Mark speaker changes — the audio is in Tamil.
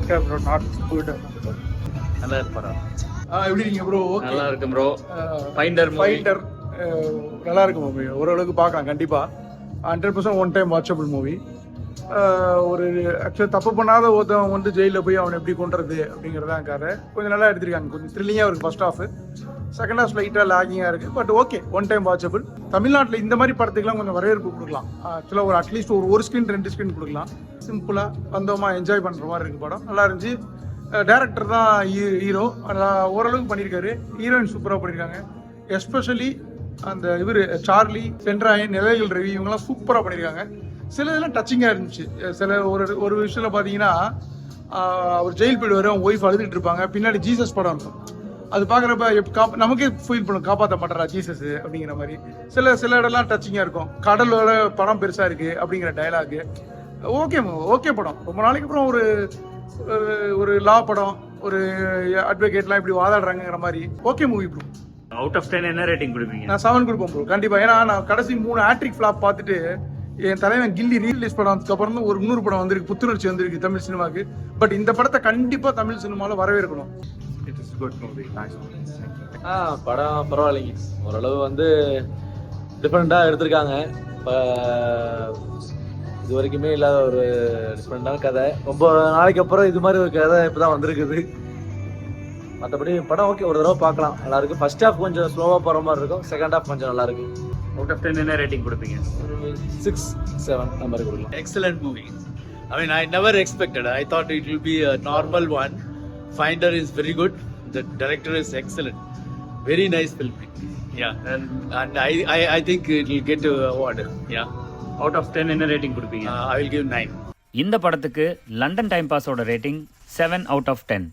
Speaker 1: Okay bro, not good.
Speaker 2: நல்லா இருப்பாரா?
Speaker 1: எப்படி இருக்கீங்க ப்ரோ?
Speaker 2: நல்லா இருக்கு ப்ரோ. ஃபைண்டர்
Speaker 1: நல்லா இருக்கு மூவி, ஓரளவுக்கு பார்க்கலாம் கண்டிப்பாக. 100% ஒன் டைம் வாட்சபிள் மூவி. ஒரு ஆக்சுவலாக தப்பு பண்ணாத ஒருத்தவன் வந்து ஜெயிலில் போய் அவனை எப்படி கொண்டுறது அப்படிங்கிறதான் கதை. கொஞ்சம் நல்லா எடுத்திருக்காங்க, கொஞ்சம் த்ரில்லிங்காக இருக்குது ஃபர்ஸ்ட் ஹாஃப். செகண்ட் ஹாஃப் லைட்டாக லேகிங்காக இருக்குது, but okay one time watchable. தமிழ்நாட்டில் இந்த மாதிரி படத்துக்குலாம் கொஞ்சம் வரவேற்பு கொடுக்கலாம். ஆக்சுவலாக ஒரு அட்லீஸ்ட் ஒரு ஸ்க்ரீன் 2 ஸ்க்ரீன் கொடுக்கலாம். சிம்பிளாக வந்தோமா என்ஜாய் பண்ணுற மாதிரி இருக்குது படம். நல்லா இருந்துச்சு. டேரக்டர் தான் ஹீரோ, ஓரளவுக்கு பண்ணியிருக்காரு. ஹீரோயின் சூப்பராக பண்ணியிருக்காங்க. எஸ்பெஷலி அந்த இவர் சார்லி, சென்ட்ராயன், நிலைகள் ரவி இவங்கெல்லாம் சூப்பராக பண்ணியிருக்காங்க. சில இதெல்லாம் டச்சிங்காக இருந்துச்சு. சில ஒரு விஷயத்தில் பார்த்தீங்கன்னா, அவர் ஜெயில் போயிடுவார், அவங்க ஒய்ஃப் அழுதுட்டு இருப்பாங்க, பின்னாடி ஜீசஸ் படம் இருக்கும். அது பார்க்குறப்ப நமக்கே ஃபீல் பண்ணும், காப்பாற்ற மாட்டாரா ஜீசஸ் அப்படிங்கிற மாதிரி. சில இடம்லாம் டச்சிங்காக இருக்கும். கடலோட படம் பெருசாக இருக்குது அப்படிங்கிற டைலாகு ஓகே படம். ரொம்ப நாளைக்கு அப்புறம் ஒரு லா படம், ஒரு அட்வொகேட்லாம் இப்படி வாதாடுறாங்கிற மாதிரி okay movie bro.
Speaker 2: Out of 10 என்ன ரேட்டிங் கொடுப்பீங்க?
Speaker 1: நான் 7 கொடுப்பேன் ப்ரோ கண்டிப்பா. ஏன்னா நான் கடைசி 3 ஹேட்ரிக் ஃபிளாப் பார்த்துட்டு, என் தலைவன் கில்லி ரீரிலீஸ் படம் அப்புறம் ஒரு 300 படம் வந்திருக்கு, புத்துணர்ச்சி வந்திருக்கு தமிழ் சினிமாவுக்கு. பட் இந்த படத்தை கண்டிப்பா தமிழ் சினிமாவில் வரவேற்கணும். It is good movie.
Speaker 3: படம் பரவாயில்லைங்க, ஓரளவு வந்து டிஃப்ரெண்டாக எடுத்திருக்காங்க. இப்போ இது வரைக்குமே இல்லாத ஒரு டிஃப்ரெண்டான கதை. ரொம்ப நாளைக்கு அப்புறம் இது மாதிரி ஒரு கதை இப்போ தான் வந்திருக்குது. மற்றபடி படம் ஓகே, ஒரு தடவை பார்க்கலாம், நல்லா இருக்கு. ஃபர்ஸ்ட் ஹாஃப் கொஞ்சம் ஸ்லோவாக போகிற மாதிரி இருக்கும், செகண்ட் ஹாஃப் கொஞ்சம் நல்லா இருக்கு.
Speaker 2: அவுட் ஆஃப் 10 என்ன ரேட்டிங் கொடுப்பீங்க?
Speaker 3: 6-7 அந்த மாதிரி கொடுக்கலாம்.
Speaker 4: Excellent movie. I mean, I never expected. I thought it will be a normal one. Finder is very good. The director is excellent. Very nice film. Yeah, and I think it will get an award. Yeah.
Speaker 2: Out of 10 என்ன ரேட்டிங் கொடுப்பீங்க?
Speaker 4: I will give 9.
Speaker 5: இந்த படத்துக்கு லண்டன் டைம் பாஸோட ரேட்டிங் 7 out of 10.